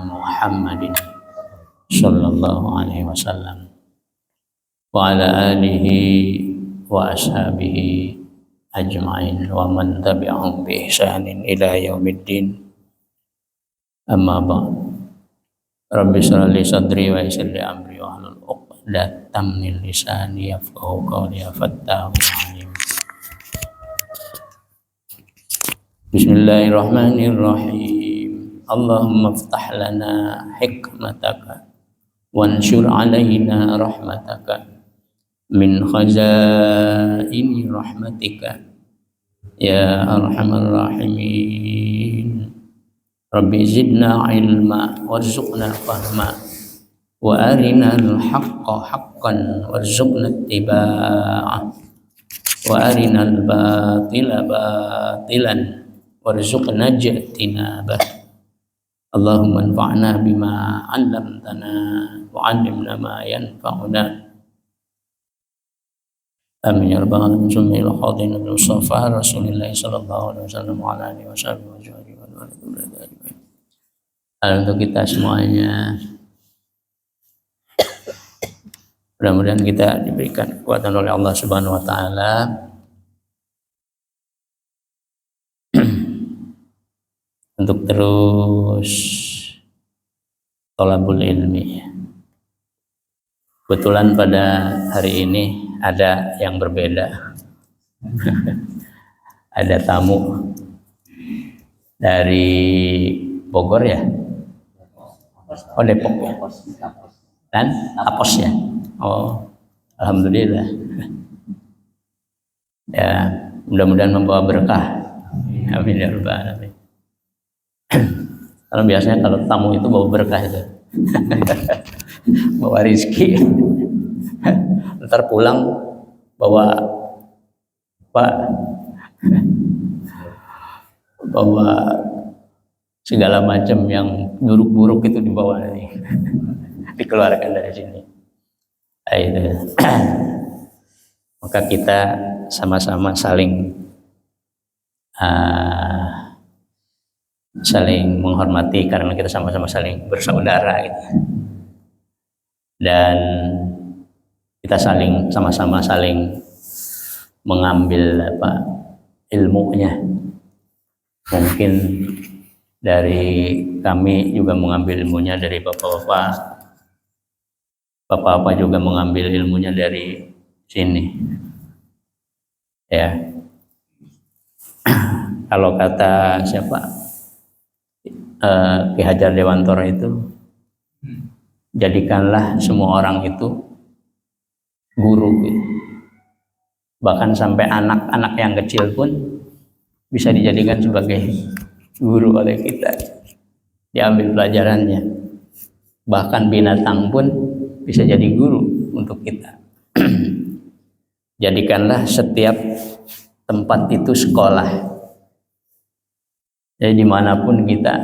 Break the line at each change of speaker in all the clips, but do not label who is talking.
Muhammadin sallallahu alaihi wasallam wa ala alihi wa ashabihi ajma'in wa man tabi'ahum bi ihsanin ila yaumiddin. Amma ba'd. Rabbi shrah li sadri wa yassir li amri wa hlul 'uqdatam min lisani yafqahu qawli. Fattahu alim. Bismillahirrahmanirrahim. Allahumma iftah lana hikmataka wanshur alaina rahmataka min khazaini rahmatika ya arhamar rahimin. Rabbi zidna ilma warzuqna fahma wa arinal haqqa haqqan warzuqna ittiba'ah wa arinal batila batilan warzuqna ijtinabah. Allahumma anfa'na bima 'allamtana wa 'allimna ma yanfa'una. Amin ya rabbal alamin. Sumil khadin Nabi Mustafa Rasulullah sallallahu alaihi wasallam wa ala alihi wasallam wa jahri wa untuk kita semuanya, mudah-mudahan kita diberikan kekuatan oleh Allah Subhanahu wa taala untuk terus thalabul ilmi. Kebetulan pada hari ini ada yang berbeda. Ada tamu dari Bogor ya? Oh, Depok ya? Dan Apos ya? Oh, alhamdulillah. Ya, mudah-mudahan membawa berkah. Amin ya rabbal alamin. Karena biasanya kalau tamu itu bawa berkah itu. Bawa rezeki. Ntar pulang bawa segala macam yang buruk-buruk itu dibawa nih. Dikeluarkan dari sini. Itu. Maka kita sama-sama saling menghormati karena kita sama-sama saling bersaudara gitu. Dan kita sama-sama saling mengambil ilmunya. Mungkin dari kami juga mengambil ilmunya dari bapak-bapak juga mengambil ilmunya dari sini. Ya. Kalau kata siapa? Ki Hajar Dewantara itu, jadikanlah semua orang itu guru. Bahkan sampai anak-anak yang kecil pun bisa dijadikan sebagai guru oleh kita. Diambil pelajarannya. Bahkan binatang pun bisa jadi guru untuk kita. Jadikanlah setiap tempat itu sekolah. Jadi dimanapun kita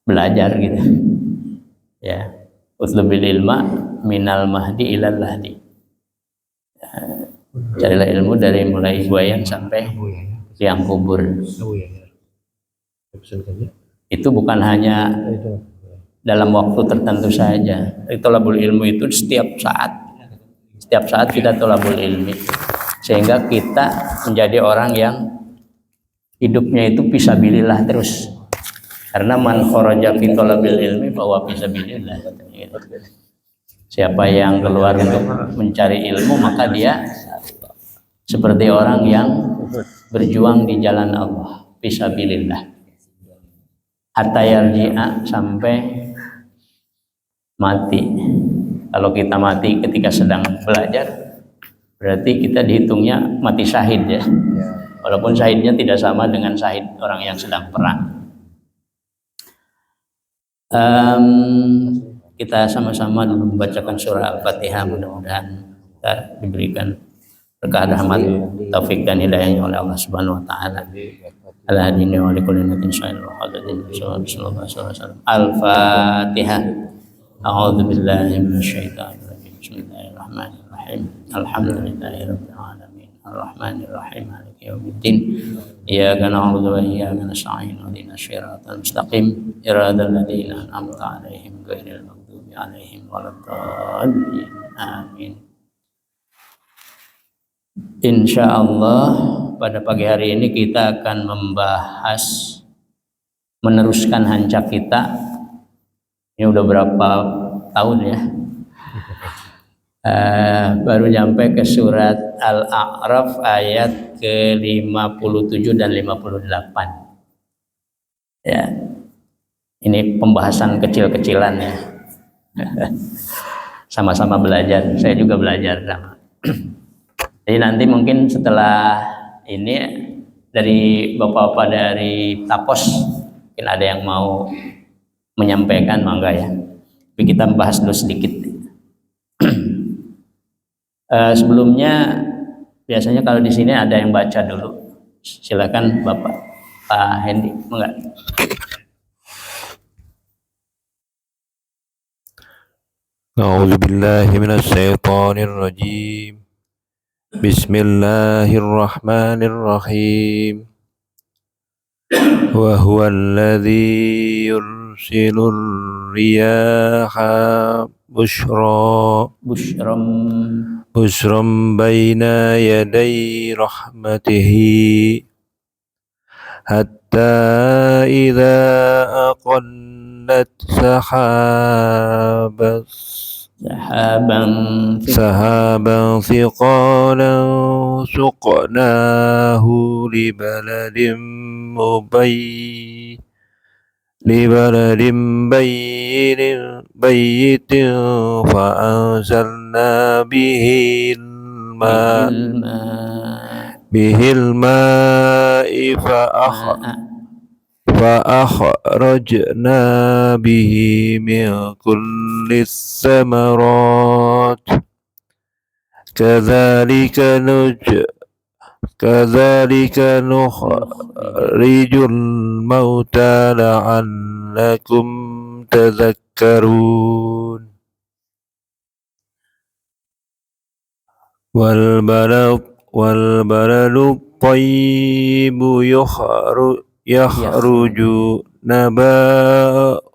belajar gitu. Ya, utlubil ilma minal mahdi ilal lahdi. Carilah ilmu dari mulai buayan sampai liang kubur. Itu bukan hanya dalam waktu tertentu saja. Thalabul ilmu itu setiap saat kita thalabul ilmi, sehingga kita menjadi orang yang hidupnya itu fisabilillah terus. Karena man kharaja fi thalabil ilmi bahwa fisabilillah. Siapa yang keluar untuk mencari ilmu, maka dia seperti orang yang berjuang di jalan Allah fisabilillah. Hatta yarji'a, sampai mati. Kalau kita mati ketika sedang belajar, berarti kita dihitungnya mati syahid ya. Walaupun syahidnya tidak sama dengan syahid orang yang sedang perang. Kita sama-sama dulu membacakan surah Al-Fatihah. Mudah-mudahan kita diberikan berkah rahmat, taufik dan hidayahnya oleh Allah Subhanahu wa taala. Al-hadini wa likulli natin syai'in wa hadatin sallallahu alaihi wasallam. Al-Fatihah. A'udzu billahi minasyaitonir rajim. Bismillahirrahmanirrahim. Alhamdulillahirabbil alamin. Ar-Rahmanir Rahim Maliki Yaumiddin Iyyaka na'budu wa iyyaka nasta'in ihdinas siratal mustaqim siratal ladzina an'amta 'alaihim ghairil maghdubi 'alaihim waladdallin amin. Insyaallah pada pagi hari ini kita akan membahas meneruskan hancak kita. Ini udah berapa tahun ya? Baru nyampe ke surat Al-A'raf ayat ke-57 dan 58. Ya. Ini pembahasan kecil-kecilan ya. Sama-sama belajar. Saya juga belajar sama. Jadi nanti mungkin setelah ini dari bapak-bapak dari Tapos mungkin ada yang mau menyampaikan, mangga ya. Tapi kita bahas dulu sedikit. Sebelumnya biasanya kalau di sini ada yang baca dulu. Silakan Bapak Pak Hendi, enggak?
A'udzubillahi minasyaitonir rajim. Bismillahirrahmanirrahim. Wa huwal ladzi yursilur riyaha bushram baina yaday rahmatihi hatta idza aqallat sahaban thiqalan suqnahu libaladin bayyitin fa'anzalna bihil ma'i فأخرجنا به من كل الثمرات كذلك نخرج الموتى لعلكم تذكرون والبلد الطيب يخرج نباته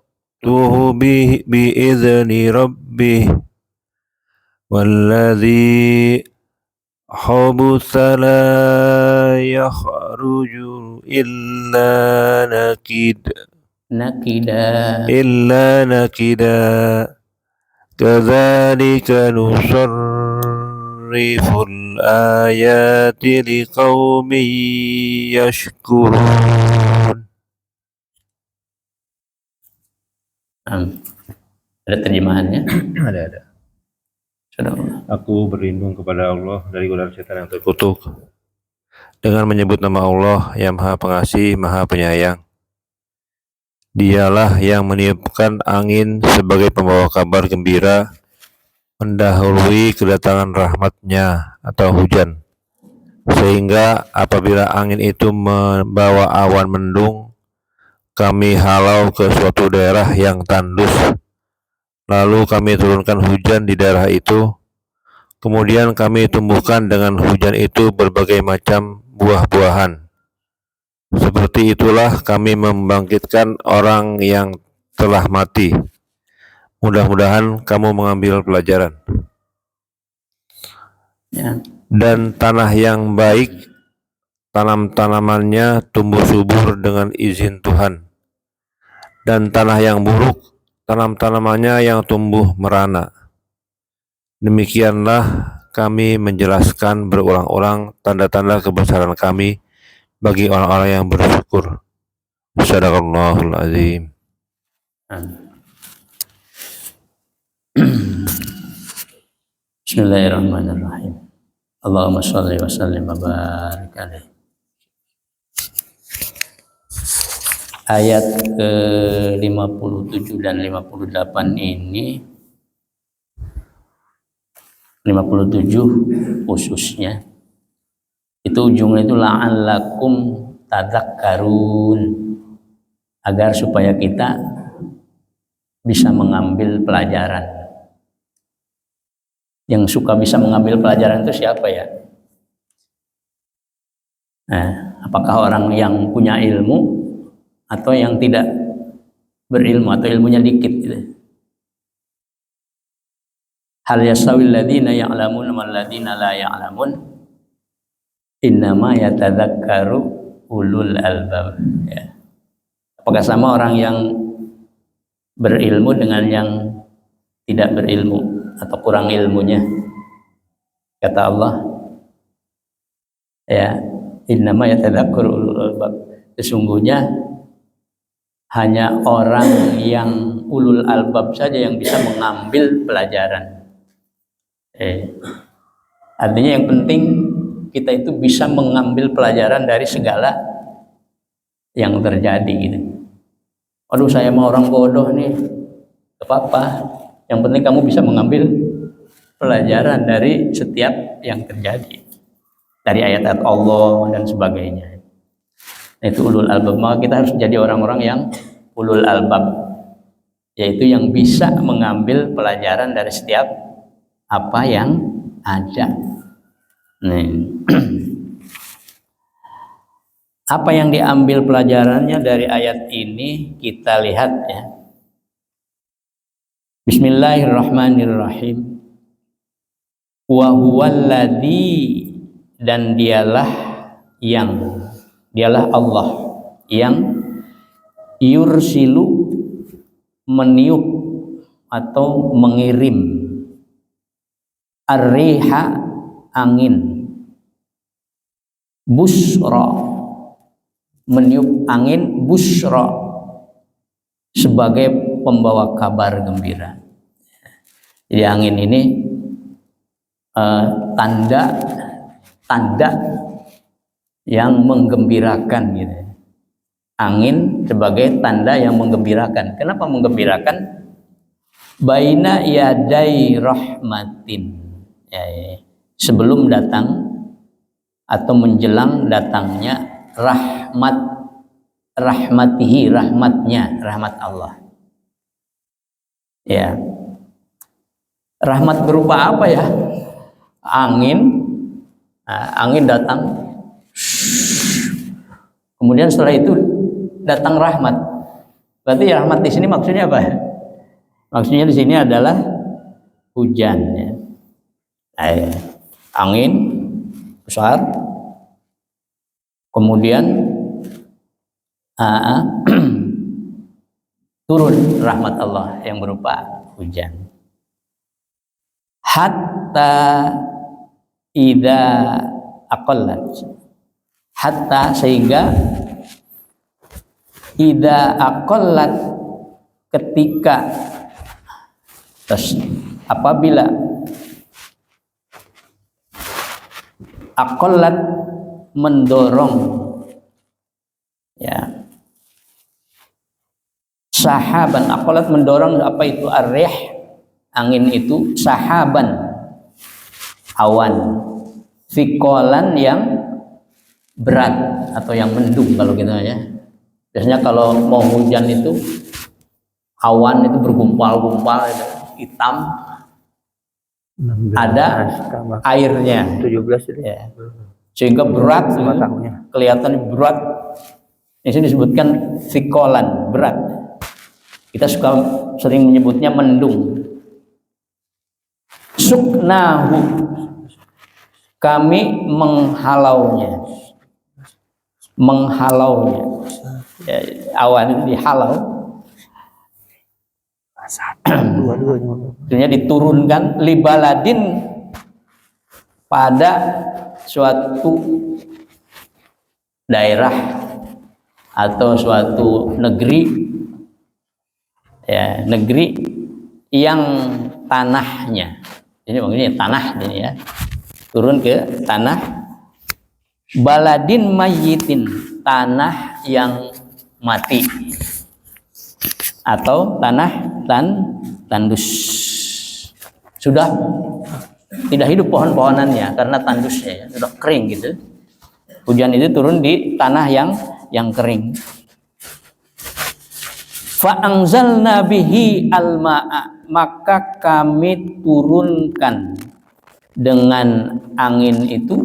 بإذن ربه والذي خبث لا يخرج إلا نكدا كذلك نصرف الآيات لقوم يشكرون.
Ada terjemahannya?
Ada. Aku berlindung kepada Allah dari godaan setan yang terkutuk dengan menyebut nama Allah yang Maha Pengasih, Maha Penyayang. Dialah yang meniupkan angin sebagai pembawa kabar gembira mendahului kedatangan rahmat-Nya atau hujan, sehingga apabila angin itu membawa awan mendung, kami halau ke suatu daerah yang tandus, lalu kami turunkan hujan di daerah itu. Kemudian kami tumbuhkan dengan hujan itu berbagai macam buah-buahan. Seperti itulah kami membangkitkan orang yang telah mati. Mudah-mudahan kamu mengambil pelajaran.
Ya.
Dan tanah yang baik, tanam-tanamannya tumbuh subur dengan izin Tuhan. Dan tanah yang buruk, tanam-tanamannya yang tumbuh merana. Demikianlah kami menjelaskan berulang-ulang tanda-tanda kebesaran kami bagi orang-orang yang bersyukur. Shadaqallahul azim.
Bismillahirrahmanirrahim. Allahumma shalli wa sallim wa barik alaihi. Ayat ke-57 dan 58 ini, 57 khususnya itu ujungnya itu la'allakum tadzakkarun, agar supaya kita bisa mengambil pelajaran. Yang suka bisa mengambil pelajaran itu siapa ya? Nah, apakah orang yang punya ilmu atau yang tidak berilmu atau ilmunya dikit gitu. Hal yastawil ladzina ya'lamun wal ladzina la ya'lamun innama yatadzakkaru ulul albab. Ya. Apakah sama orang yang berilmu dengan yang tidak berilmu atau kurang ilmunya? Kata Allah, ya, innama yatadzakkaru ulul albab. Sesungguhnya hanya orang yang ulul albab saja yang bisa mengambil pelajaran. Artinya yang penting kita itu bisa mengambil pelajaran dari segala yang terjadi gitu. Aduh, saya mau orang bodoh nih, gak apa-apa. Yang penting kamu bisa mengambil pelajaran dari setiap yang terjadi, dari ayat-ayat Allah dan sebagainya. Itu ulul albab. Maka kita harus jadi orang-orang yang ulul albab, yaitu yang bisa mengambil pelajaran dari setiap apa yang ada. Apa yang diambil pelajarannya dari ayat ini kita lihat ya. Bismillahirrahmanirrahim. Wa huwallazi, dan dialah Allah yang yursilu, meniup atau mengirim, ar-riha, angin, busra, meniup angin, busra, sebagai pembawa kabar gembira. Jadi angin ini tanda yang menggembirakan gitu. Angin sebagai tanda yang menggembirakan. Kenapa menggembirakan? Baina yadai rahmatin, ya. Sebelum datang atau menjelang datangnya rahmatihi, rahmat Allah. Ya. Rahmat berupa apa ya? Angin datang. Kemudian setelah itu datang rahmat. Berarti rahmat di sini maksudnya apa? Maksudnya di sini adalah hujan ya. Angin besar, kemudian turun rahmat Allah yang berupa hujan. Hatta idza aqallat, hatta sehingga, idza aqallat ketika, apabila, aqallat mendorong ya, sahaban, aqallat mendorong apa itu ar-rih, angin itu, sahaban, awan, thiqalan yang berat atau yang mendung kalau gitu ya. Biasanya kalau mau hujan itu awan itu bergumpal-gumpal itu, hitam, ada airnya 17 ya. Sehingga berat, kelihatan berat. Di sini disebutkan thiqalan, berat. Kita sering menyebutnya mendung. Suknahu, kami menghalaunya ya, awan itu dihalau, artinya diturunkan, libaladin, pada suatu daerah atau suatu negeri ya, negeri yang tanahnya, ini maksudnya tanah ini ya, turun ke tanah, baladin mayyitin, tanah yang mati atau tanah tandus, sudah tidak hidup pohon-pohonannya karena tandusnya ya, sudah kering gitu. Hujan itu turun di tanah yang kering. Fa'anzalna bihi al-ma'a, maka kami turunkan dengan angin itu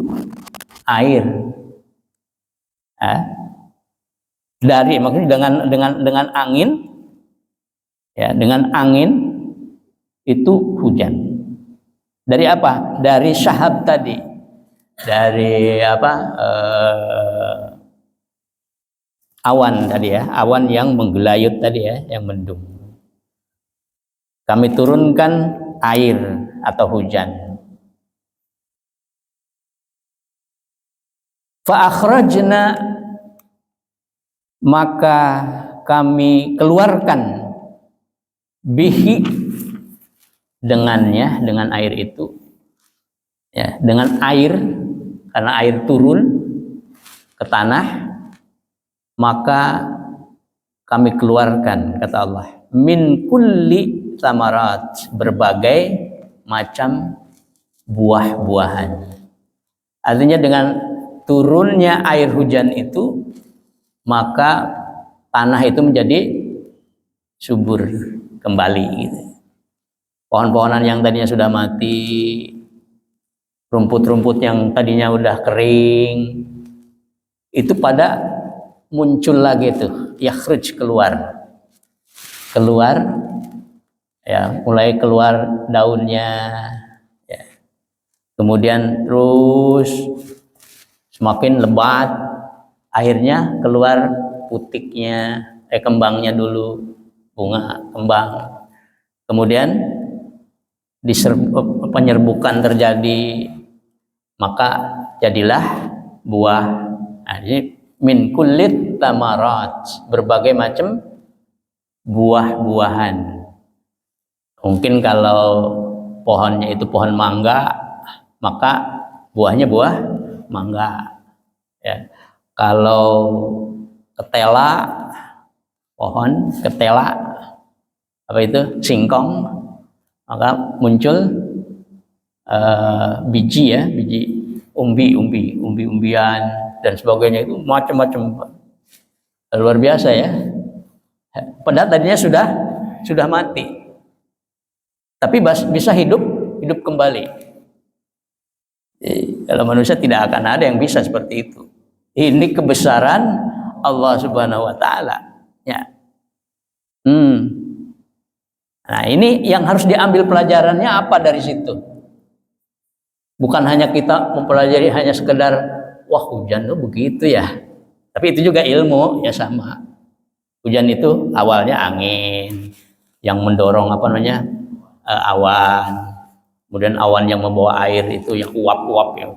air. Dari maksudnya dengan angin, ya, dengan angin itu hujan. Dari apa? Dari syahab tadi, dari awan tadi ya, awan yang menggelayut tadi ya, yang mendung. Kami turunkan air atau hujan. Fa akhrajna, maka kami keluarkan bihi, dengannya, dengan air itu, ya, dengan air, karena air turun ke tanah, maka kami keluarkan, kata Allah, min kulli samarat, berbagai macam buah-buahan. Artinya dengan turunnya air hujan itu, maka tanah itu menjadi subur kembali gitu. Pohon-pohonan yang tadinya sudah mati, rumput-rumput yang tadinya udah kering, itu pada muncul lagi tuh, yakhruj, keluar, ya, mulai keluar daunnya, ya. Kemudian terus semakin lebat, akhirnya keluar putiknya, kembangnya dulu, bunga, kembang. Kemudian penyerbukan terjadi, maka jadilah buah. Nah, ini min kullit tamarat, berbagai macam buah-buahan. Mungkin kalau pohonnya itu pohon mangga, maka buahnya buah mangga, ya. Kalau ketela, pohon ketela, apa itu, singkong, maka muncul biji, ya, biji umbi-umbian dan sebagainya, itu macam-macam, luar biasa ya. Padahal tadinya sudah mati, tapi bisa hidup kembali. Kalau manusia tidak akan ada yang bisa seperti itu. Ini kebesaran Allah Subhanahu wa taala, ya. Nah, ini yang harus diambil pelajarannya apa dari situ. Bukan hanya kita mempelajari hanya sekedar wah hujan tuh begitu ya. Tapi itu juga ilmu, ya, sama. Hujan itu awalnya angin yang mendorong awan. Kemudian awan yang membawa air itu yang uap-uap, ya.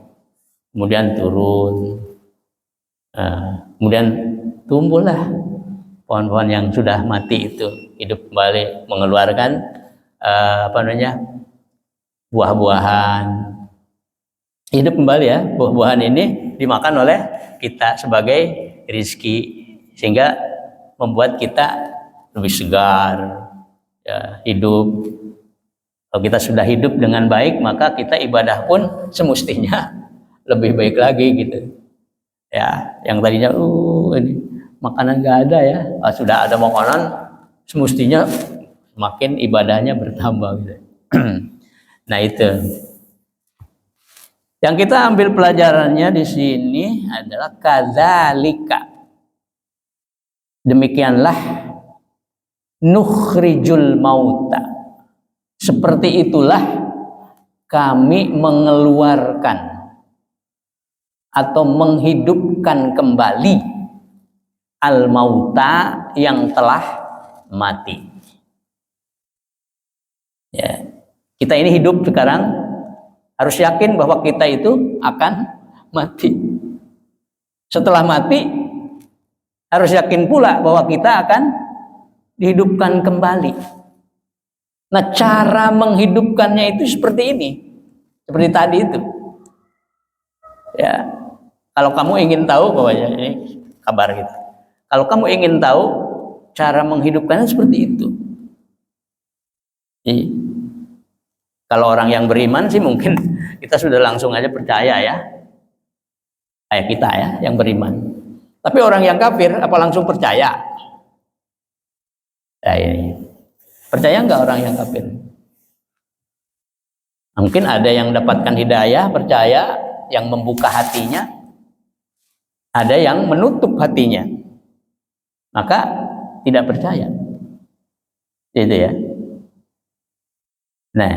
Kemudian turun. Kemudian tumbuhlah pohon-pohon yang sudah mati itu hidup kembali, mengeluarkan buah-buahan, hidup kembali, ya. Buah-buahan ini dimakan oleh kita sebagai rizki, sehingga membuat kita lebih segar, ya, hidup. Kalau kita sudah hidup dengan baik, maka kita ibadah pun semestinya lebih baik lagi gitu, ya. Yang tadinya ini makanan nggak ada, ya, sudah ada makanan, semestinya makin ibadahnya bertambah gitu. Nah, itu yang kita ambil pelajarannya di sini adalah kadzalika, demikianlah, nukhrijul mauta, seperti itulah kami mengeluarkan atau menghidupkan kembali al-mauta, yang telah mati. Ya, kita ini hidup sekarang harus yakin bahwa kita itu akan mati. Setelah mati harus yakin pula bahwa kita akan dihidupkan kembali. Nah, cara menghidupkannya itu seperti ini, seperti tadi itu, ya. Kalau kamu ingin tahu bahwa ini kabar gitu, kalau kamu ingin tahu cara menghidupkannya seperti itu. Kalau orang yang beriman sih mungkin kita sudah langsung aja percaya, ya, kayak kita, ya, yang beriman. Tapi orang yang kafir apa langsung percaya? Ya, ini percaya nggak orang yang kafir? Mungkin ada yang dapatkan hidayah, percaya, yang membuka hatinya. ada yang menutup hatinya, maka tidak percaya. Itu ya. Nah,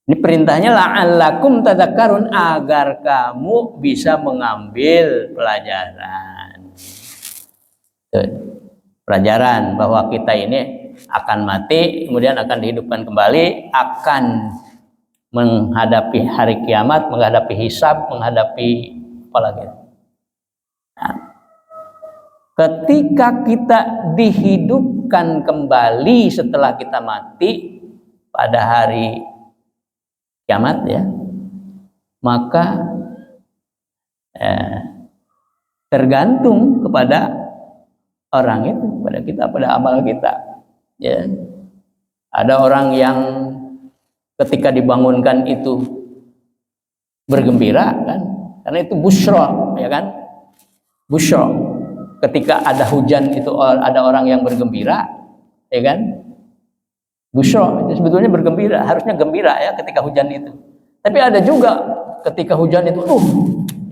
ini perintahnya la'allakum tadhakkarun, agar kamu bisa mengambil pelajaran. Pelajaran bahwa kita ini akan mati, kemudian akan dihidupkan kembali, akan menghadapi hari kiamat, menghadapi hisab, menghadapi apa lagi. Nah, ketika kita dihidupkan kembali setelah kita mati pada hari kiamat ya, maka tergantung kepada orang itu, pada kita, pada amal kita ya. Ada orang yang ketika dibangunkan itu bergembira kan, karena itu busyra ya kan, busyra. Ketika ada hujan itu ada orang yang bergembira ya kan, busyra itu sebetulnya bergembira, harusnya gembira ya ketika hujan itu. Tapi ada juga ketika hujan itu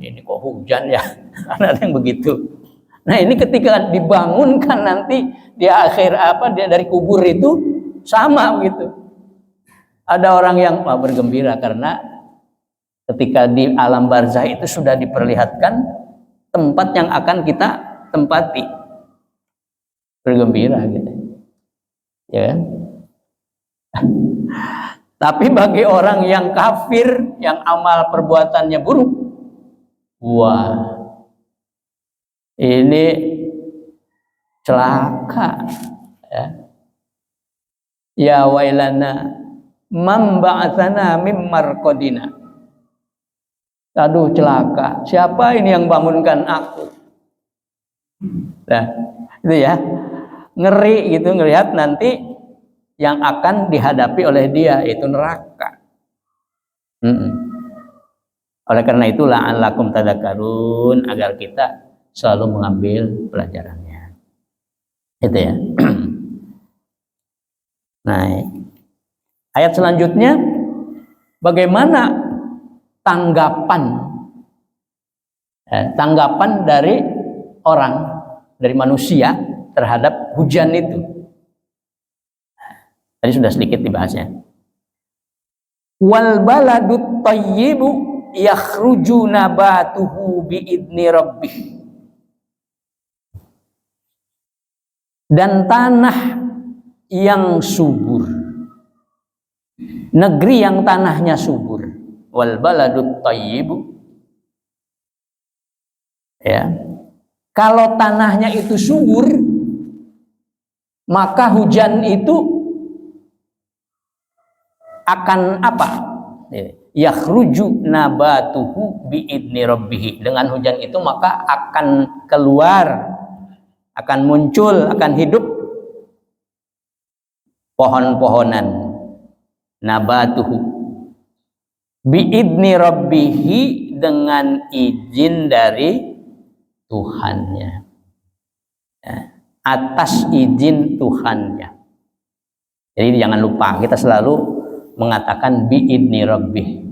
ini kok hujan ya. Ada yang begitu. Nah, ini ketika dibangunkan nanti di akhir dia dari kubur itu sama begitu. Ada orang yang bergembira karena ketika di alam barzah itu sudah diperlihatkan tempat yang akan kita tempati. Bergembira gitu. Ya kan? Tapi bagi orang yang kafir, yang amal perbuatannya buruk, wah, ini celaka ya. Ya wailana man ba'atsana mim marqadina. Aduh celaka, siapa ini yang bangunkan aku? Nah, itu ya. Ngeri gitu ngelihat nanti yang akan dihadapi oleh dia itu neraka. Oleh karena itu la'allakum tadhakkarun, agar kita selalu mengambil pelajarannya. Itu ya. Nah, ayat selanjutnya, bagaimana tanggapan dari orang, dari manusia terhadap hujan itu. Tadi sudah sedikit dibahasnya. Wal baladut thayyibu yakhruju nabatuhu biidni rabbih. Dan tanah yang subur, negeri yang tanahnya subur, wal baladut thayyibu ya. Kalau tanahnya itu subur, maka hujan itu akan apa? Yakhruju nabatuhu biidni rabbih. Dengan hujan itu maka akan keluar, akan muncul, akan hidup pohon-pohonan. Nabatuhu biidni rabbih, dengan izin dari Tuhannya ya, atas izin Tuhannya. Jadi jangan lupa kita selalu mengatakan biidni rabbih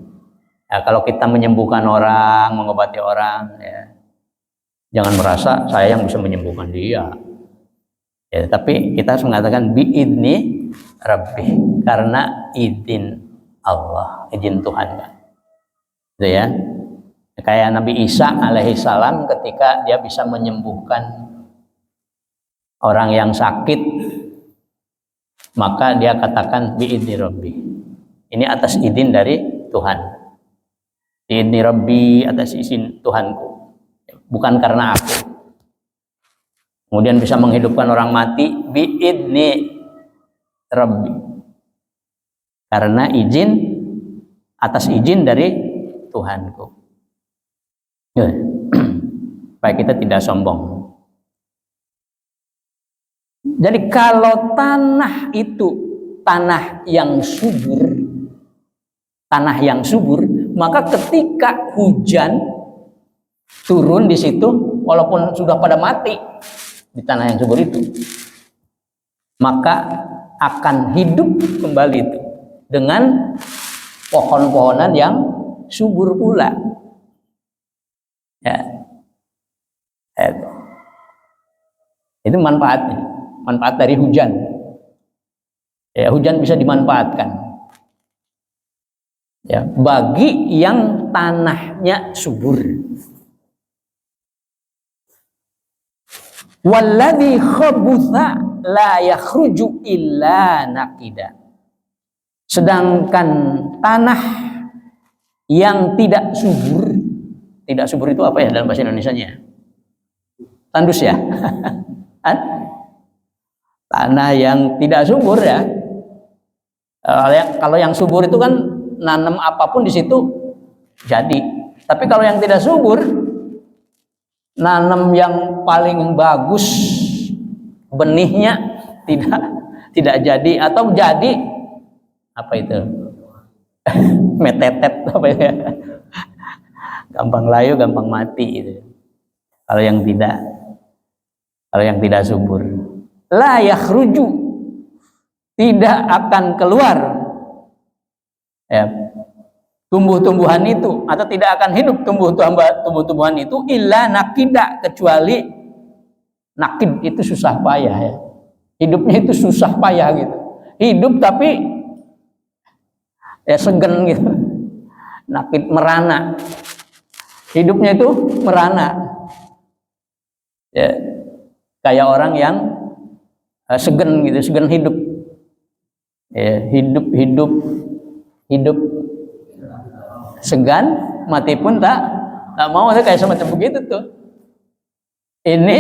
ya, kalau kita menyembuhkan orang, mengobati orang ya, jangan merasa saya yang bisa menyembuhkan dia ya, tapi kita harus mengatakan biidni rabbih, karena izin Allah, izin Tuhan kan. Gitu ya. Kayak Nabi Isa alaihissalam ketika dia bisa menyembuhkan orang yang sakit, maka dia katakan biidni rabbi. Ini atas izin dari Tuhan. Biidni rabbi, atas izin Tuhanku. Bukan karena aku. Kemudian bisa menghidupkan orang mati biidni rabbi. Karena izin, atas izin dari Tuhanku. Supaya kita tidak sombong. Jadi kalau tanah itu tanah yang subur, maka ketika hujan turun di situ, walaupun sudah pada mati di tanah yang subur itu, maka akan hidup kembali itu dengan pohon-pohonan yang subur pula. Ya. Itu manfaatnya, manfaat dari hujan. Ya, hujan bisa dimanfaatkan. Ya, bagi yang tanahnya subur. Walladzi khabutha la yakhruju illa naqida. Sedangkan tanah yang tidak subur itu apa ya dalam bahasa Indonesianya? Tandus ya. Tanah yang tidak subur ya. Kalau yang subur itu kan nanam apapun di situ jadi. Tapi kalau yang tidak subur, nanam yang paling bagus benihnya tidak jadi, atau jadi apa itu? Metetet apa ya? Gampang layu, gampang mati itu. Kalau yang tidak subur, la yakhruju, tidak akan keluar ya, tumbuh-tumbuhan itu, atau tidak akan hidup tumbuh-tumbuhan itu illa nakida, kecuali nakid itu susah payah ya. Hidupnya itu susah payah gitu. Hidup tapi ya segen gitu. Nakid, merana. Hidupnya itu merana. Ya, kayak orang yang segen gitu, segen hidup. Ya, hidup segan, mati pun tak mau, kayak semacam begitu tuh. Ini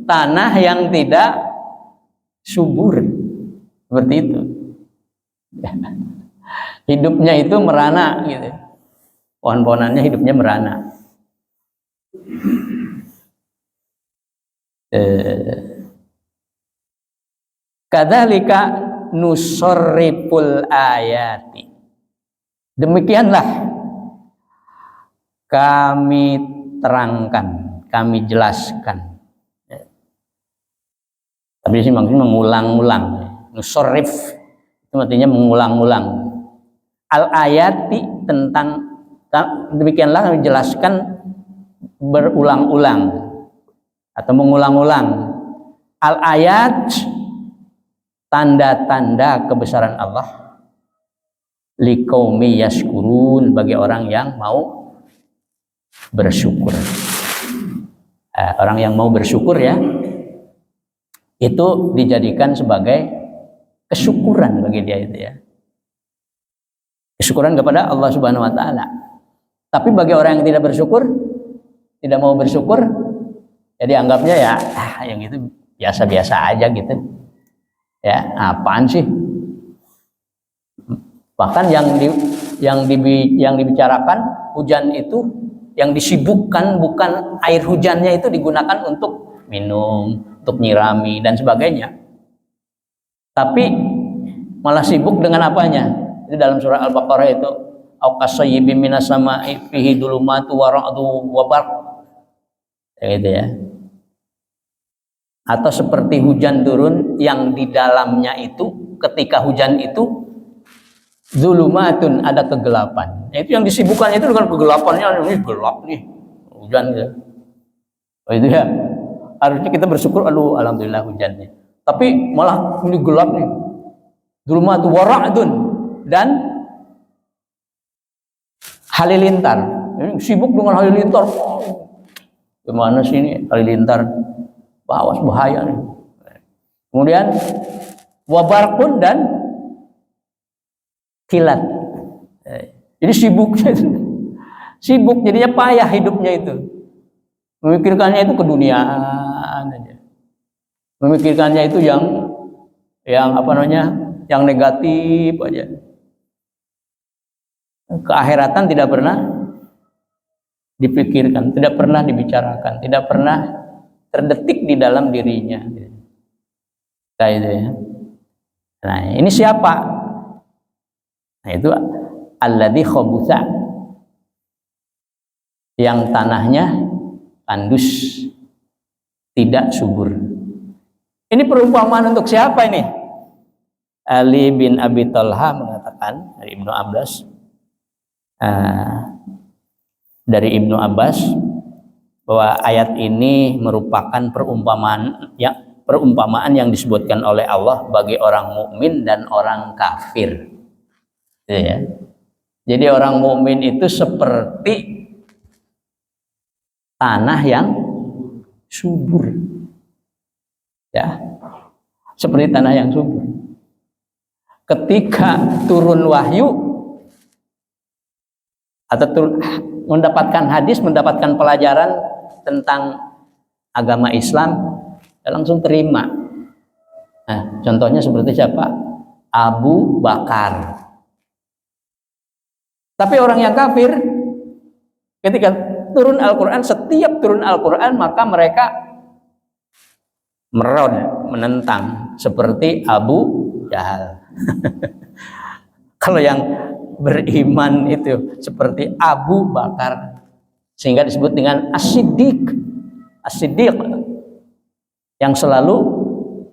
tanah yang tidak subur, seperti itu. Hidupnya itu merana gitu. Pohon-pohonannya hidupnya merana. Kadzalika nusorriful ayati. Demikianlah kami terangkan, kami jelaskan. Tapi di sini maksudnya mengulang-ulang. Nusorrif itu artinya mengulang-ulang. Al-ayati, tentang, demikianlah kami jelaskan berulang-ulang atau mengulang-ulang. Al-ayat, tanda-tanda kebesaran Allah, liqaumi yashkurun, bagi orang yang mau bersyukur. Orang yang mau bersyukur ya, itu dijadikan sebagai kesyukuran bagi dia itu ya. Kesyukuran kepada Allah Subhanahu wa taala. Tapi bagi orang yang tidak bersyukur, tidak mau bersyukur, jadi anggapnya ya yang itu biasa-biasa aja gitu. Ya, apaan sih? Bahkan yang dibicarakan hujan itu, yang disibukkan bukan air hujannya itu digunakan untuk minum, untuk nyirami dan sebagainya. Tapi malah sibuk dengan apanya? Itu dalam surah Al-Baqarah itu, au kasayyibin minas sama'i fihi dhulumatu wa ra'du wa barq. Gitu ya. Atau seperti hujan turun yang di dalamnya itu, ketika hujan itu zulumatun, ada kegelapan. Itu yang disibukkan itu dengan kegelapannya, ini gelap nih hujan ya. Oh itu ya, harusnya kita bersyukur, aduh alhamdulillah hujannya. Tapi malah ini gelap nih, zulumatu wara'dun, dan halilintar. Ini sibuk dengan halilintar. Gimana sih ini halilintar? Awas bahaya nih. Kemudian wabarkun dan kilat. Jadi sibuk jadinya payah hidupnya itu. Memikirkannya itu keduniaan aja. Memikirkannya itu yang apa namanya? Yang negatif aja. Keakhiratan tidak pernah dipikirkan, tidak pernah dibicarakan, tidak pernah terdetik di dalam dirinya. Kayak itu ya. Nah, ini siapa? Nah, itu alladzi khabutha, yang tanahnya tandus, tidak subur. Ini perumpamaan untuk siapa ini? Ali bin Abi Thalha mengatakan dari Ibnu Abbas, bahwa ayat ini merupakan perumpamaan perumpamaan yang disebutkan oleh Allah bagi orang mukmin dan orang kafir. Ya. Jadi orang mukmin itu seperti tanah yang subur. Ya. Seperti tanah yang subur. Ketika turun wahyu atau mendapatkan hadis, mendapatkan pelajaran tentang agama Islam, langsung terima. Nah, contohnya seperti siapa? Abu Bakar. Tapi orang yang kafir, ketika turun Al-Quran, setiap turun Al-Quran, maka mereka menentang, seperti Abu Jahal. Kalau yang beriman itu seperti Abu Bakar, sehingga disebut dengan As-Siddiq, As-Siddiq, yang selalu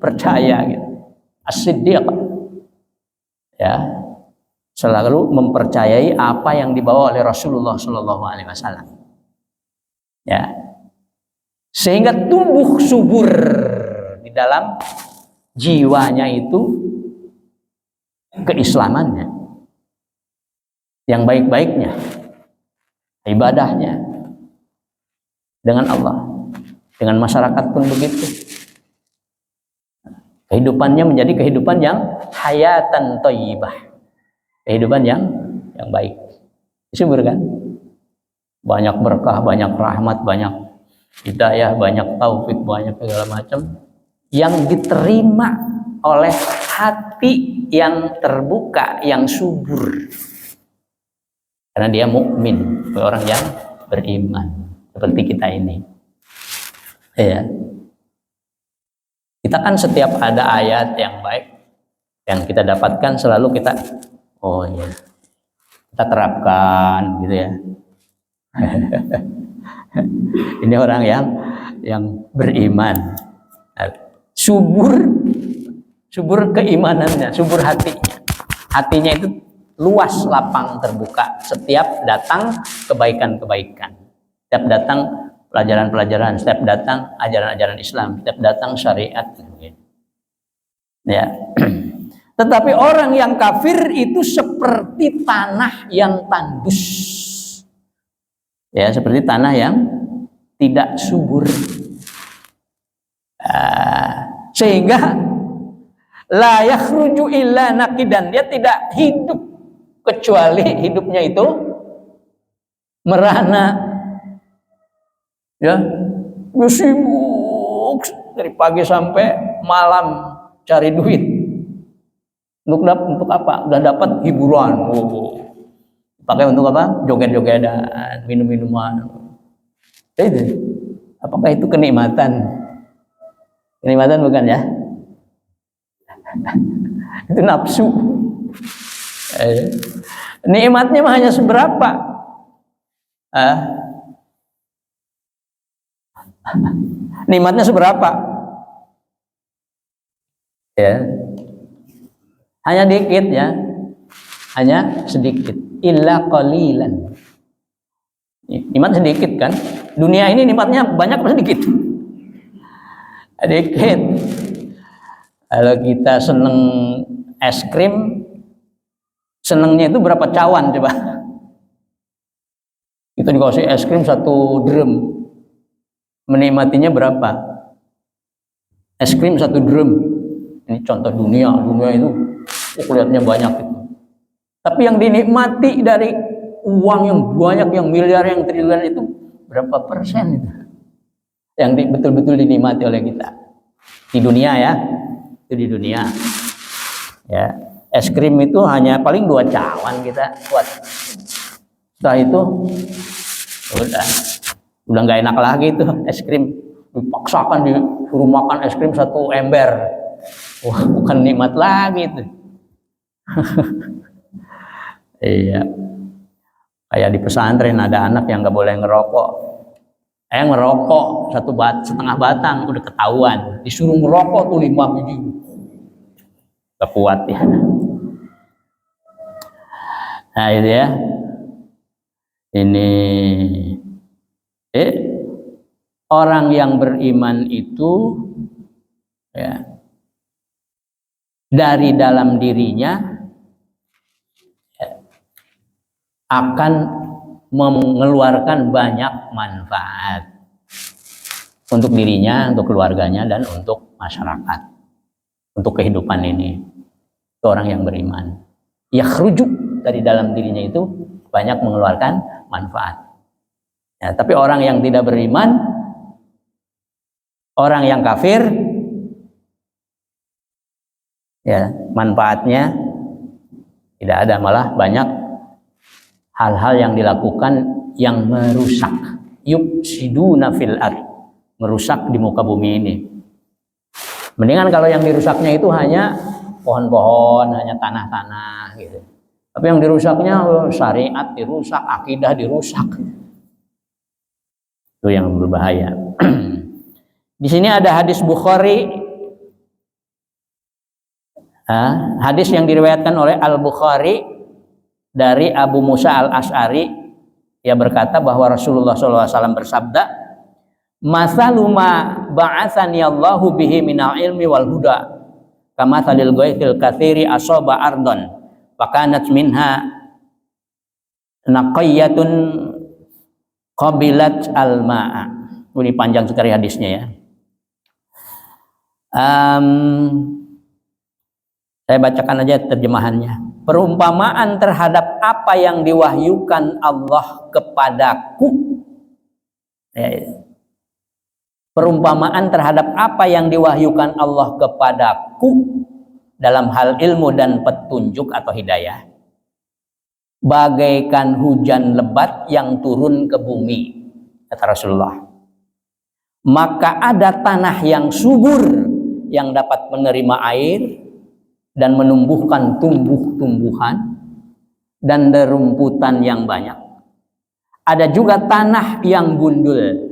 percaya gitu. As-Siddiq, ya, selalu mempercayai apa yang dibawa oleh Rasulullah SAW. Ya, sehingga tumbuh subur di dalam jiwanya itu keislamannya, yang baik-baiknya, ibadahnya dengan Allah, dengan masyarakat pun begitu. Kehidupannya menjadi kehidupan yang hayatan thayyibah, kehidupan yang baik, subur kan, banyak berkah, banyak rahmat, banyak hidayah, banyak taufik, banyak segala macam yang diterima oleh hati yang terbuka, yang subur. Karena dia mukmin, orang yang beriman seperti kita ini. Ya. Kita kan setiap ada ayat yang baik yang kita dapatkan, selalu kita, oh ya, kita terapkan gitu ya. Ini orang yang beriman, subur keimanannya, subur hatinya itu luas, lapang, terbuka. Setiap datang kebaikan-kebaikan, setiap datang pelajaran-pelajaran, setiap datang ajaran-ajaran Islam, setiap datang syariat. Ya. Tetapi orang yang kafir itu seperti tanah yang tandus. Ya, seperti tanah yang tidak subur. Sehingga la yakhruju illa naqidan, dia tidak hidup kecuali hidupnya itu merana. Ya, dia sibuk dari pagi sampai malam cari duit. Untuk apa? Udah dapat hiburan. Pakai untuk apa? Joget-jogetan, minum-minuman. Itu. Apakah itu kenikmatan? Kenikmatan bukan ya? Itu nafsu. Nikmatnya mah hanya seberapa? Nikmatnya seberapa? Ya, hanya dikit ya, hanya sedikit. Illa qalilan. Nikmat sedikit kan? Dunia ini nikmatnya banyak atau sedikit? Sedikit. Kalau kita seneng es krim, senengnya itu berapa cawan coba? Kita dikasih es krim 1 drum, menikmatinya berapa? Es krim 1 drum. Ini contoh dunia itu kelihatannya banyak itu. Tapi yang dinikmati dari uang yang banyak, yang miliar, yang triliun itu berapa persen itu? Yang betul-betul dinikmati oleh kita di dunia ya. Itu di dunia. Ya, es krim itu hanya paling 2 cawan kita buat. Setelah itu udah nggak enak lagi itu es krim, dipaksakan disuruh makan es krim 1 ember. Wah, bukan nikmat lagi itu. Iya, kayak di pesantren ada anak yang nggak boleh ngerokok. Ngerokok 1,5 batang udah ketahuan, disuruh ngerokok tuh 5 biji. Gak kuat ya. Nah itu ya. Ini orang yang beriman itu ya, dari dalam dirinya akan mengeluarkan banyak manfaat untuk dirinya, untuk keluarganya, dan untuk masyarakat, untuk kehidupan ini. Itu orang yang beriman. Yakhruju, dari dalam dirinya itu banyak mengeluarkan manfaat. Ya, tapi orang yang tidak beriman, orang yang kafir, ya, manfaatnya tidak ada, malah banyak hal-hal yang dilakukan yang merusak. Yufsiduna fil ardh, merusak di muka bumi ini. Mendingan kalau yang dirusaknya itu hanya pohon-pohon, hanya tanah-tanah gitu. Tapi yang dirusaknya syariat dirusak, akidah dirusak. Itu yang berbahaya. Di sini ada hadis Bukhari, hadis yang diriwayatkan oleh Al-Bukhari dari Abu Musa Al-Asy'ari. Ia berkata bahwa Rasulullah SAW bersabda, "Masalu ma ba'atsani Allahu bihi minal ilmi wal huda, kama salil ghaithil katsiri asaba ardon, wa kanat minha naqiyatun qabilat al-ma'a." Ini panjang sekali hadisnya ya. Saya bacakan aja terjemahannya. Perumpamaan terhadap apa yang diwahyukan Allah kepadaku. Perumpamaan terhadap apa yang diwahyukan Allah kepadaku dalam hal ilmu dan petunjuk atau hidayah, bagaikan hujan lebat yang turun ke bumi, kata Rasulullah. Maka ada tanah yang subur yang dapat menerima air dan menumbuhkan tumbuh-tumbuhan dan rerumputan yang banyak. Ada juga tanah yang gundul.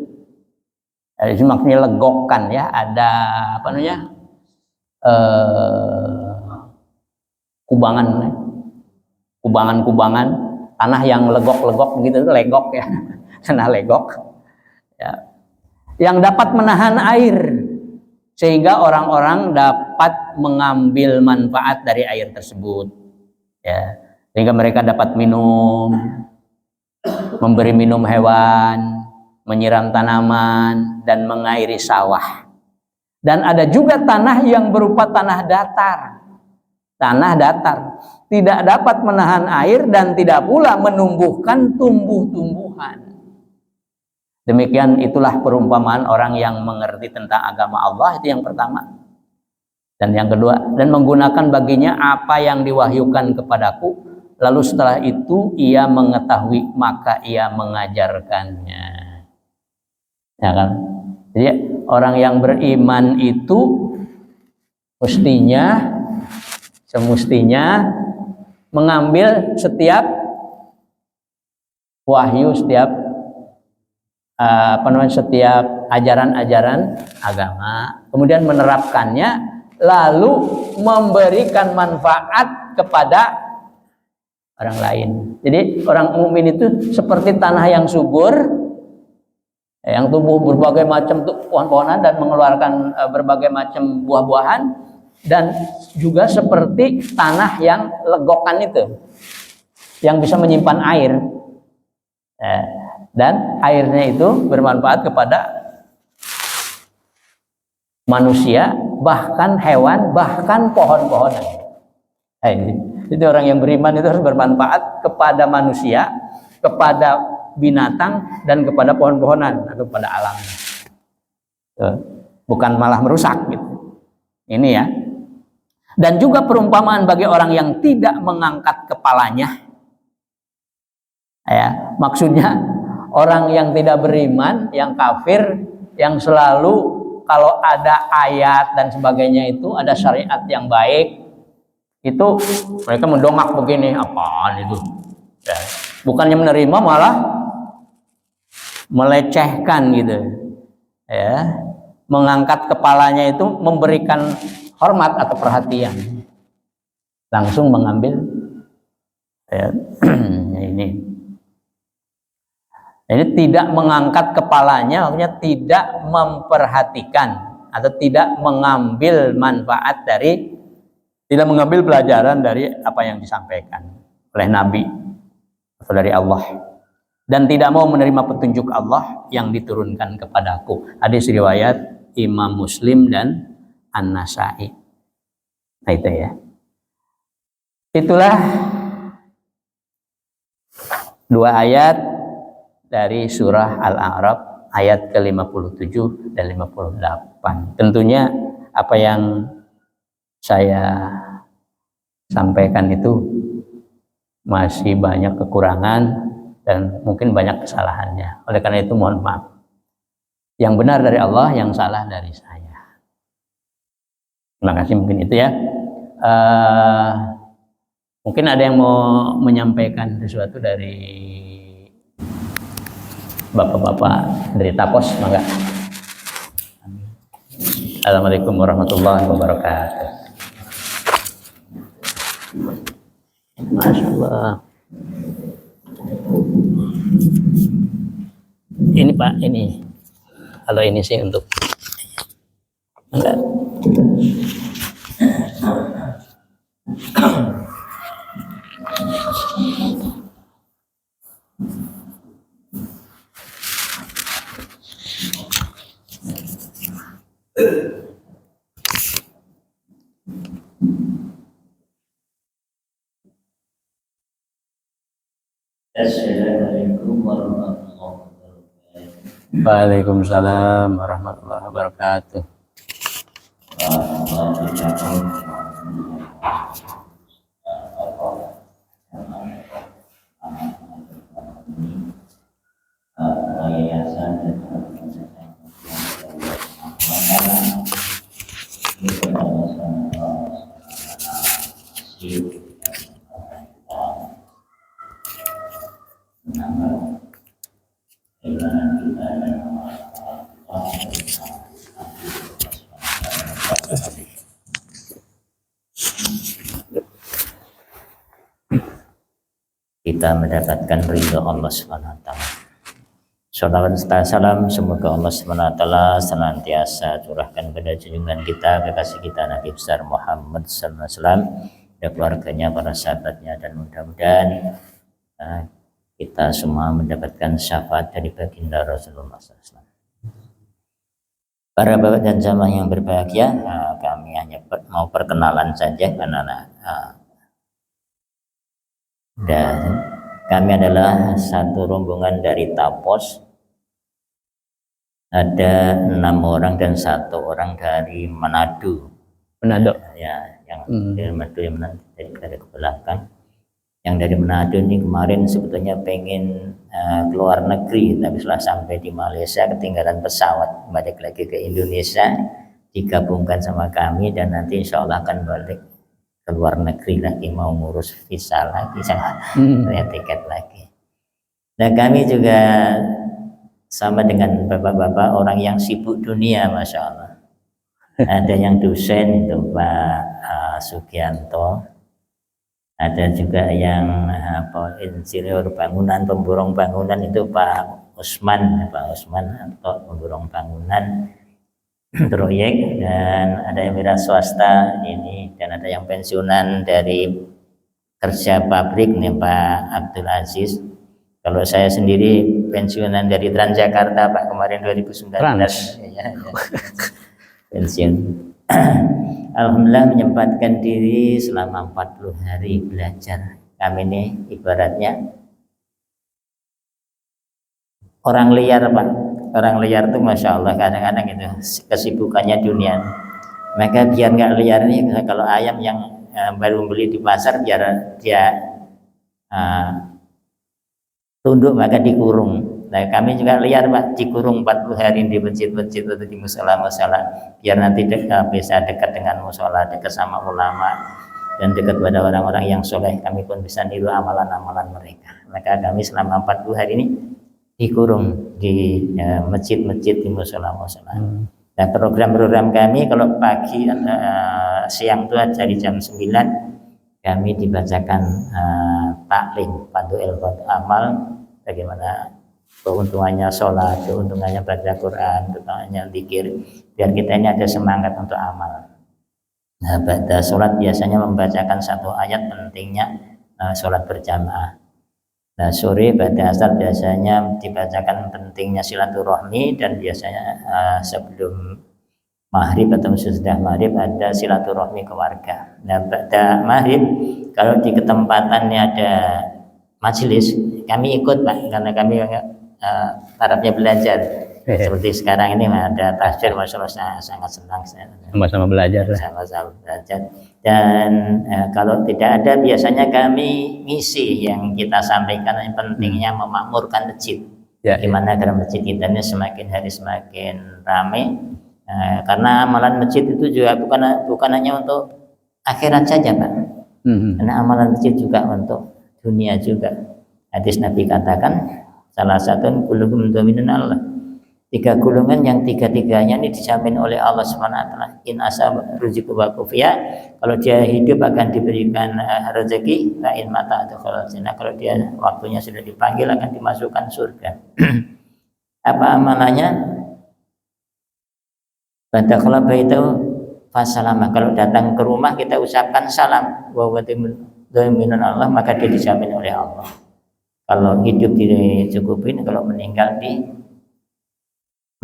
Itu maksudnya legokan ya, ada apa namanya? Kubangan-kubangan tanah yang legok-legok begitu, itu legok ya. Tanah legok. Ya. Yang dapat menahan air sehingga orang-orang dapat mengambil manfaat dari air tersebut, ya, sehingga mereka dapat minum, memberi minum hewan, menyiram tanaman, dan mengairi sawah. Dan ada juga tanah yang berupa tanah datar. Tanah datar tidak dapat menahan air dan tidak pula menumbuhkan tumbuh-tumbuhan. Demikian itulah perumpamaan orang yang mengerti tentang agama Allah, itu yang pertama. Dan yang kedua, dan menggunakan baginya apa yang diwahyukan kepadaku, lalu setelah itu ia mengetahui, maka ia mengajarkannya. Ya kan? Jadi orang yang beriman itu semestinya mengambil setiap wahyu, setiap setiap ajaran-ajaran agama, kemudian menerapkannya, lalu memberikan manfaat kepada orang lain. Jadi orang mukmin itu seperti tanah yang subur, yang tumbuh berbagai macam pohon-pohonan dan mengeluarkan berbagai macam buah-buahan, dan juga seperti tanah yang legokan itu, yang bisa menyimpan air. Dan airnya itu bermanfaat kepada manusia, bahkan hewan, bahkan pohon-pohonan. Jadi orang yang beriman itu harus bermanfaat kepada manusia, kepada binatang, dan kepada pohon-pohonan atau kepada alam. Bukan malah merusak gitu. Ini ya. Dan juga perumpamaan bagi orang yang tidak mengangkat kepalanya. Ya, maksudnya orang yang tidak beriman, yang kafir, yang selalu kalau ada ayat dan sebagainya itu, ada syariat yang baik, itu mereka mendongak begini, apaan itu? Ya. Bukannya menerima, malah melecehkan gitu. Ya. Mengangkat kepalanya itu memberikan hormat atau perhatian. Langsung mengambil ya, ini. Jadi tidak mengangkat kepalanya, maksudnya tidak memperhatikan atau tidak mengambil manfaat dari, tidak mengambil pelajaran dari apa yang disampaikan oleh Nabi atau dari Allah, dan tidak mau menerima petunjuk Allah yang diturunkan kepadaku. Hadis riwayat Imam Muslim dan An-Nasai. Nah itu ya. Itulah dua ayat dari surah Al-A'raf ayat ke-57 dan 58. Tentunya apa yang saya sampaikan itu masih banyak kekurangan dan mungkin banyak kesalahannya. Oleh karena itu mohon maaf. Yang benar dari Allah, yang salah dari saya. Terima kasih, mungkin itu ya. Mungkin ada yang mau menyampaikan sesuatu dari bapak-bapak dari Tapos, maka. Assalamualaikum warahmatullahi wabarakatuh. Masya Allah. Ini Pak, ini kalau ini sih untuk enggak.
Assalamualaikum warahmatullahi wabarakatuh.
Waalaikumsalam warahmatullahi wabarakatuh.
Kita mendapatkan ridho Allah SWT. Salawat serta salam semoga Allah SWT senantiasa curahkan pada junjungan kita, kekasih kita Nabi besar Muhammad SAW, dan keluarganya, para sahabatnya, dan mudah-mudahan kita semua mendapatkan syafaat dari baginda Rasulullah SAW. Para bapak dan jamaah yang berbahagia, kami hanya mau perkenalan saja karena dan kami adalah satu rombongan dari Tapos. Ada 6 orang dan 1 orang dari Manado. Ya, yang dari Manado, yang dari ke belakang. Yang dari Manado ini kemarin sebetulnya pengen keluar negeri, tapi setelah sampai di Malaysia ketinggalan pesawat, balik lagi ke Indonesia, digabungkan sama kami dan nanti insya Allah akan balik ke luar negeri lagi, mau ngurus visa lagi sama tiket lagi. Nah kami juga sama dengan bapak-bapak orang yang sibuk dunia, Masya Allah. Ada yang dosen itu Pak Sugianto, ada juga yang insinyur bangunan, pemborong bangunan itu Pak Usman atau pemborong bangunan proyek, dan ada yang wira swasta ini, dan ada yang pensiunan dari kerja pabrik nih Pak Abdul Aziz. Kalau saya sendiri pensiunan dari Transjakarta Pak, kemarin 2019 ya. Pensiun. Alhamdulillah menyempatkan diri selama 40 hari belajar. Kami ini ibaratnya orang liar Pak. Orang liar itu Masya Allah kadang-kadang itu kesibukannya dunia. Maka biar nggak liar nih, kalau ayam yang baru beli di pasar biar dia tunduk maka dikurung. Nah kami juga liar Pak, dikurung 40 hari di masjid-masjid atau di musola-musola biar nanti bisa dekat dengan musola, dekat sama ulama dan dekat pada orang-orang yang soleh. Kami pun bisa niru amalan-amalan mereka. Maka kami selama 40 hari ini dikurung di masjid-masjid, di musola-musola. Dan program-program kami kalau pagi siang itu dari jam 9 kami dibacakan taklim, pandu ilmu amal, bagaimana keuntungannya sholat, keuntungannya baca Quran, keuntungannya zikir, biar kita ini ada semangat untuk amal. Nah, pada sholat biasanya membacakan satu ayat, pentingnya sholat berjamaah. Nah, sore pada asar biasanya dibacakan pentingnya silaturahmi, dan biasanya sebelum maghrib atau sesudah maghrib ada silaturahmi keluarga. Nah, pada maghrib kalau di ketempatannya ada majelis, kami ikut Pak, karena kami tarafnya belajar. Seperti sekarang ini ada tafsir, masya Allah, saya sangat senang.
Sama-sama belajar.
Sama-sama belajar. Dan kalau tidak ada, biasanya kami ngisi yang kita sampaikan, yang pentingnya memakmurkan masjid. Ya, gimana agar masjid kita ini semakin hari semakin ramai. Karena amalan masjid itu juga bukan hanya untuk akhirat saja Pak. Karena amalan masjid juga untuk dunia juga. Hadis Nabi katakan, salah satu kullukum dominan Allah. 3 golongan yang tiga-tiganya ini dijamin oleh Allah SWT. In asab ruziku wa kufiya, kalau dia hidup akan diberikan rezeki, wa in mata atau kalau dia waktunya sudah dipanggil akan dimasukkan surga. Apa amalannya? Badakhala baita fasalama, kalau datang ke rumah kita ucapkan salam wa dominan Allah, maka dia dijamin oleh Allah. Kalau hidup dicukupin, kalau meninggal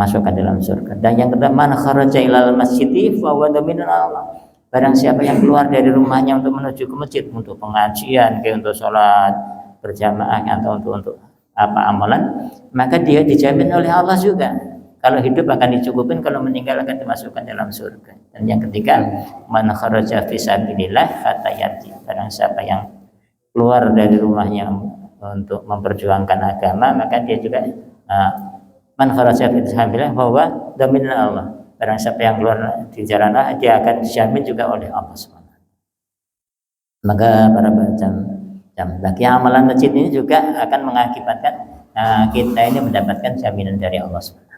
masukkan dalam surga. Dan yang kedua, man kharaja ilal masjidi fa huwa dominan Allah. Barang siapa yang keluar dari rumahnya untuk menuju ke masjid, untuk pengajian, untuk sholat berjamaah atau untuk apa amalan, maka dia dijamin oleh Allah juga. Kalau hidup akan dicukupin, kalau meninggal akan dimasukkan dalam surga. Dan yang ketiga, man kharaja fi sabilillah fatayati. Barang siapa yang keluar dari rumahnya untuk memperjuangkan agama, maka dia juga man kharaja fi sabilillah bahwa dominan Allah. Barang siapa yang keluar di jalan Allah, dia akan dijamin juga oleh Allah SWT. Maka para bagi amalan masjid ini juga akan mengakibatkan kita ini mendapatkan jaminan dari Allah SWT.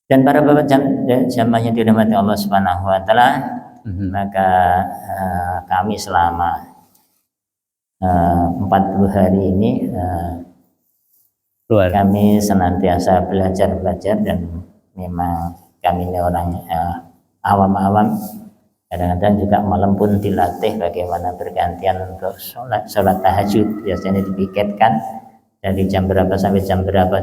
Dan para bapak jamaah yang dirahmati Allah Subhanahu wa taala, maka kami selama 40 hari ini kami senantiasa belajar dan memang kami ini orang awam-awam, kadang-kadang juga malam pun dilatih bagaimana bergantian untuk sholat tahajud. Biasanya dipiketkan dari jam berapa sampai jam berapa,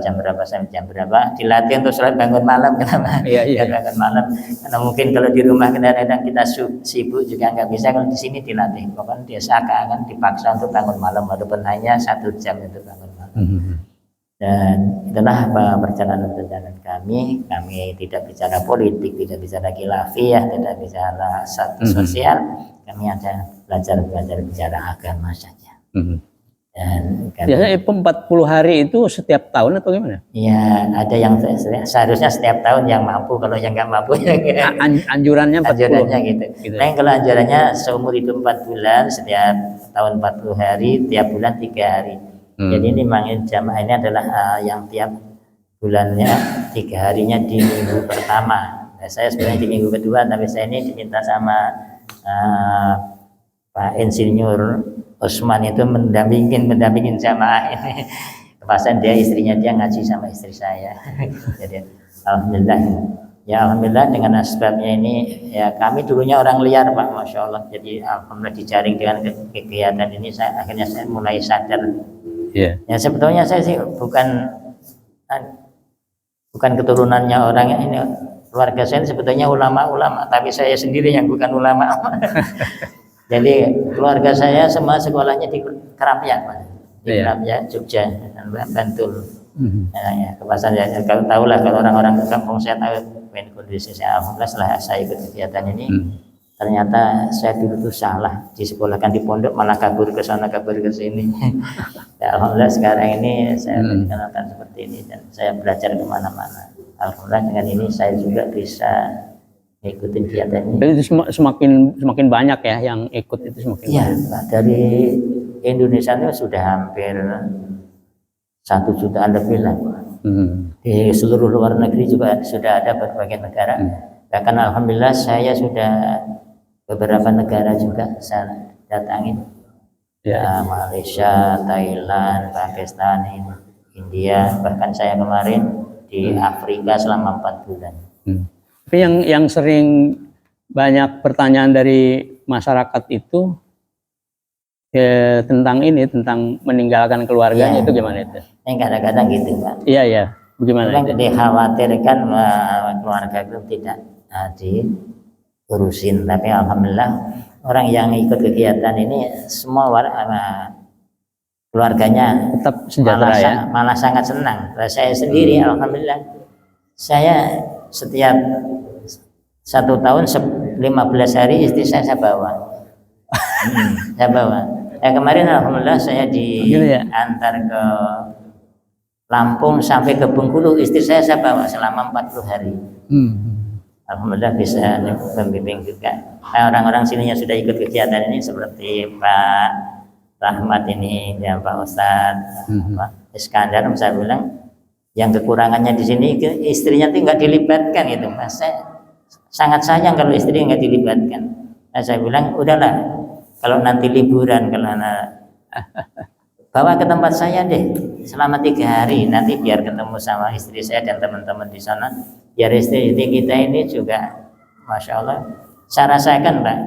dilatih untuk sholat bangun malam. Kenapa? Iya. Bangun malam, karena mungkin kalau di rumah kadang-kadang kita sibuk juga nggak bisa, kalau di sini dilatih. Pokoknya dia seakan-akan dipaksa untuk bangun malam, walaupun hanya 1 jam untuk bangun malam. Dan itulah perjalanan kami. Kami tidak bicara politik, tidak bicara khilafiyah, tidak bicara sosial. Kami ada belajar bicara agama saja. Dan
biasanya 40 hari itu setiap tahun atau gimana?
Ya, ada yang seharusnya setiap tahun yang mampu, kalau yang nggak mampu ya
anjurannya 40.
Anjurannya gitu. Nah, kalau anjurannya seumur hidup 4 bulan, setiap tahun 40 hari, tiap bulan 3 hari. Jadi ini memang jamaah ini adalah yang tiap bulannya 3 harinya di minggu pertama. Nah, saya sebenarnya di minggu kedua, tapi saya ini diminta sama Pak Insinyur Osman itu mendampingin jamaah ini. Kepasan istrinya dia ngaji sama istri saya. Jadi alhamdulillah. Ya alhamdulillah dengan asbabnya ini, ya kami dulunya orang liar Pak, masya Allah. Jadi alhamdulillah dijaring dengan kegiatan ini, akhirnya saya mulai sadar. Ya sebetulnya saya sih bukan keturunannya orang ini, keluarga saya sebetulnya ulama-ulama, tapi saya sendiri yang bukan ulama. Jadi keluarga saya semua sekolahnya di Kerapiak, di Kerapiak, Jogja, dan Bantul. Ya, kepasan ya, kalau tahu lah, kalau orang-orang ke kampung saya tahu kondisi saya. Alhamdulillah setelah saya ikut kegiatan ini, ternyata saya dulu tuh salah, disekolahkan di pondok malah kabur ke sana kabur ke sini. Ya, alhamdulillah sekarang ini saya dikenalkan seperti ini dan saya belajar kemana-mana. Alhamdulillah dengan ini saya juga bisa ikutin kegiatan ini.
Dan itu semakin banyak ya yang ikut, itu semakin banyak.
Dari Indonesia itu sudah hampir 1 jutaan lebih lah. Di seluruh luar negeri juga sudah ada berbagai negara. Bahkan alhamdulillah saya sudah beberapa negara juga saya datangin. Malaysia, Thailand, Pakistan, India, bahkan saya kemarin di Afrika selama 4 bulan.
Tapi yang sering banyak pertanyaan dari masyarakat itu tentang meninggalkan keluarganya, itu gimana itu?
Yang kadang-kadang gitu Pak.
Iya. Bagaimana
Memang
itu?
dikhawatirkan keluarga itu tidak diurusin, tapi alhamdulillah orang yang ikut kegiatan ini semua keluarganya
Tetap sejahtera
malah sangat senang. Saya sendiri alhamdulillah, saya setiap 1 tahun 15 hari istri saya bawa. Saya bawa. Kemarin alhamdulillah saya diantar ke Lampung sampai ke Bengkulu, istri saya bawa selama 40 hari. Alhamdulillah bisa membimbing juga. Orang-orang sininya sudah ikut kegiatan ini seperti Pak Rahmat ini, ya Pak Ustadz, Pak Iskandar. Saya bilang yang kekurangannya di sini istrinya itu nggak dilibatkan gitu, Mas. Saya sangat sayang kalau istri nggak dilibatkan. Nah, saya bilang udahlah, kalau nanti liburan, kalau bawa ke tempat saya deh selama 3 hari, nanti biar ketemu sama istri saya dan teman-teman di sana, biar istri kita ini juga Masya Allah. Saya rasakan Pak,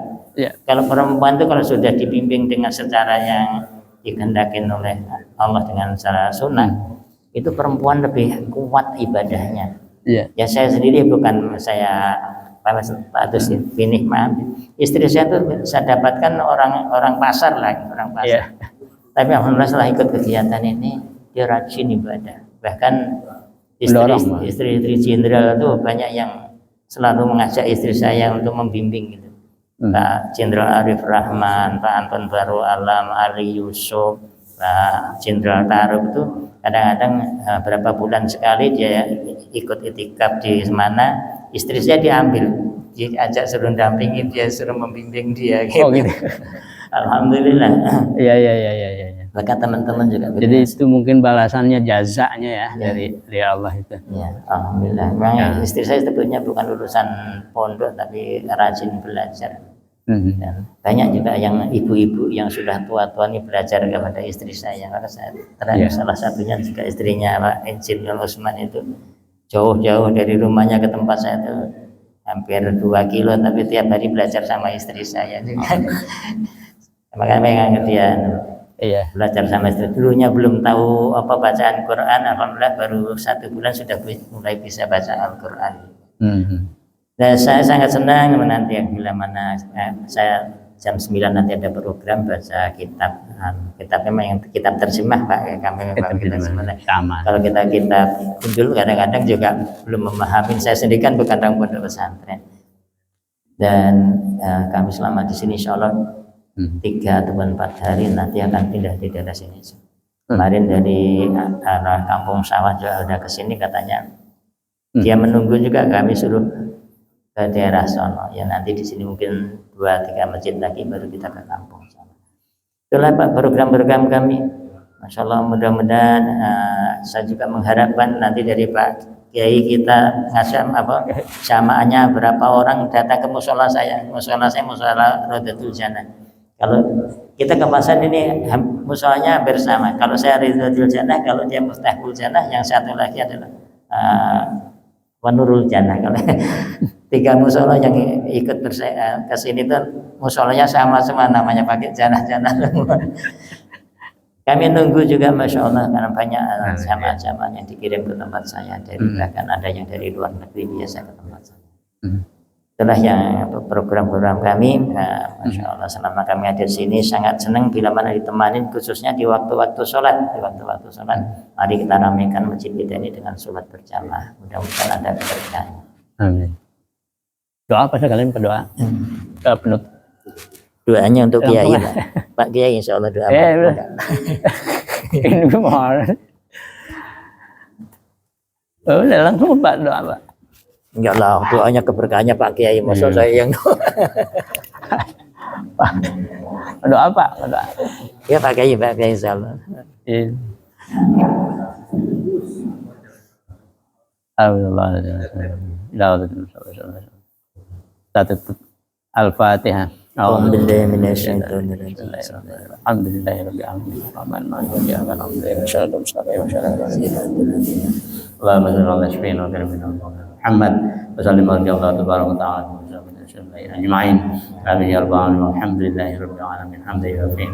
kalau perempuan itu kalau sudah dibimbing dengan secara yang dikehendaki oleh Allah dengan cara sunnah, itu perempuan lebih kuat ibadahnya. Ya saya sendiri bukan saya patut ini, maaf, istri saya tuh saya dapatkan orang pasar lah, orang pasar. Tapi alhamdulillah setelah ikut kegiatan ini dia rajin ibadah. Bahkan istri jenderal itu banyak yang selalu mengajak istri saya untuk membimbing gitu. Pak Jenderal Arif Rahman, Pak Anton Baru Alam, Ali Yusuf, Pak Jenderal Tarub itu kadang-kadang berapa bulan sekali dia ikut itikaf di mana, istri saya diambil, diajak suruh dampingin dia, suruh membimbing dia gitu. Oh gitu. Alhamdulillah. Iya. Bahkan teman-teman juga. Jadi
itu mungkin balasannya, jazanya dari Allah itu.
Ya, alhamdulillah. Memang istri saya sebetulnya bukan lulusan pondok tapi rajin belajar. Dan banyak juga yang ibu-ibu yang sudah tua-tua ini belajar kepada istri saya. Maka salah satunya juga istrinya Pak Insinyur Usman itu jauh-jauh dari rumahnya ke tempat saya itu hampir 2 kilo, tapi tiap hari belajar sama istri saya juga. Makanya dia belajar sama istri. Dulunya belum tahu apa bacaan Quran, alhamdulillah baru 1 bulan sudah mulai bisa baca Al-Quran. Dan saya sangat senang menanti bila mana saya jam 9 nanti ada program baca kitab memang yang kitab terjemah Pak, kami memang kita sama. Kalau kita kitab dulu kadang-kadang juga belum memahami. Saya sendiri kan bukan orang pondok pesantren, dan kami selama di sini insya Allah 3 atau 4 hari nanti akan pindah di daerah sini. Kemarin dari arah Kampung Sawah juga udah ke sini katanya. Dia menunggu juga, kami suruh ke daerah sono. Ya nanti di sini mungkin 2-3 masjid lagi baru kita ke Kampung Sawah. Itulah Pak program-program kami. Masya Allah, mudah-mudahan saya juga mengharapkan nanti dari Pak Kiai kita ngasam jamaahnya berapa orang datang ke musola saya musola Rodatul Jannah. Kalau kita ke pasar ini musolanya bersama. Kalau saya Ridwatul Jannah, kalau dia Muftahul Jannah, yang satu lagi adalah Wanurul Jannah. Kalau 3 musola yang ikut ke sini tuh musolanya sama semua, namanya pakai jannah-jannah. Kami nunggu juga Masya Allah karena banyak jamaah-jamaah yang dikirim ke tempat saya, dari bahkan ada yang dari luar negeri biasa ke tempat saya. Itulah yang program-program kami. Masya Allah selama kami ada di sini sangat senang bila mana ditemani, khususnya di waktu-waktu sholat. Di waktu-waktu sholat, mari kita ramaikan masjid kita ini dengan sholat berjamaah. Mudah-mudahan ada keberkahan.
Amin. Doa apa sekalian berdoa? Penutup.
Doanya untuk Kiai Pak Kiai, insya Allah doa.
Ini kemarin. Udah langsung Pak doa Pak.
Enggak lah, doanya keberkahannya Pak Kiai, masa saya yang doa.
Doa Pak, doa.
Ya Pak Kiai insyaallah.
Alhamdulillah. Al-Fatihah.
أعوذ بالله من الشيطان الرجيم.
الحمد لله رب العالمين الرحمن الرحيم إياك نعبد وإياك نستعين اللهم صل على سيدنا محمد وسلم على الله تبارك وتعالى أجمعين آمين يا رب العالمين والحمد لله رب العالمين حمدا يوفي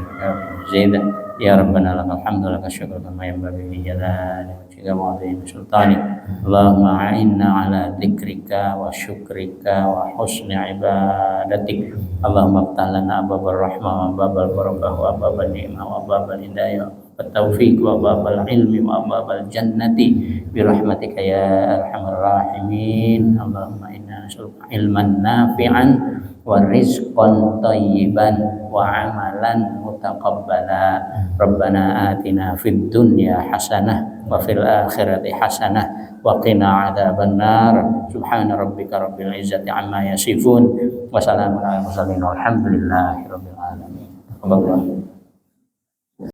زيدا يا ربنا لك الحمد لك الشكر كما ينبغي لجلال وجهك وعظيم سلطانك اللهم أعنا على ذكرك وشكرك وحسن عبادتك اللهم افتح لنا أبواب الرحمة وأبواب البركة وأبواب النعمة وأبواب الهداية والتوفيق وأبواب العلم وأبواب الجنة برحمتك يا أرحم الراحمين اللهم إنا نسألك علما نافعا ورزقا طيبا وعملا متقبلا ربنا آتنا في الدنيا حسنة وفي الآخرة حسنة وقنا عذاب النار سبحان ربك رب العزة عما يصفون وسلام على المرسلين والحمد لله رب العالمين.